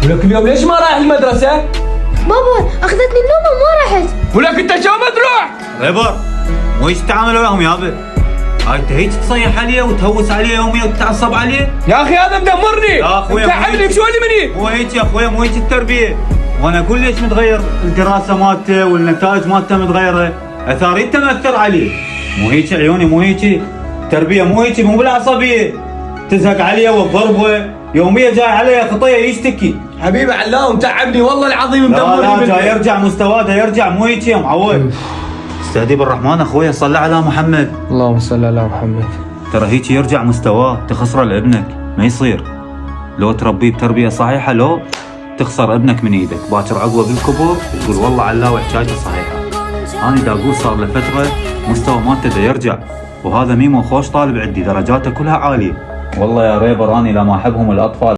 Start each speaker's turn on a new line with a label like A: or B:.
A: ولك اليوم ليش ما رايح المدرسة؟
B: بابا اخذتني النومه وما رحت.
A: ولك انت شو ما تروح؟
C: ريبر مو ايش تتعامل وياهم يابا؟ هاي انت هيك تصيح عليه وتهوس عليه يوميا وتتعصب عليه؟
A: يا اخي هذا مدمرني.
C: يا أخويا
A: تعبني بشو اللي مني؟
C: مو هيك يا اخويا، مو هيك التربيه. وانا اقول ليش متغير الدراسه مالته والنتائج مالته متغيره؟ اثاريته مأثر عليه. مو هيك عيوني، مو هيك التربيه، مو هيك، مو بالعصبيه. تزهق عليه وتضربه يوميا، جاي عليه خطيه يشتكي.
A: حبيبي علام تعبني والله العظيم مدمرني.
C: لا جاي يرجع مستواه، دا يرجع، مو هيك يا معود. استهدي بالرحمن اخويا، صلى على محمد.
A: اللهم صل على محمد.
C: ترى هيك يرجع مستواه، تخسره لابنك، ما يصير. لو تربيه بتربيه صحيحه، لو تخسر ابنك من ايدك باكر عقبه بالكبر تقول والله علاوي حكايته صحيحه. انا دا اقول صار له فتره مستوى مالته دا يرجع، وهذا ميمو خوش طالب عندي، درجاته كلها عاليه. والله يا ريبر اني لا ما احبهم الاطفال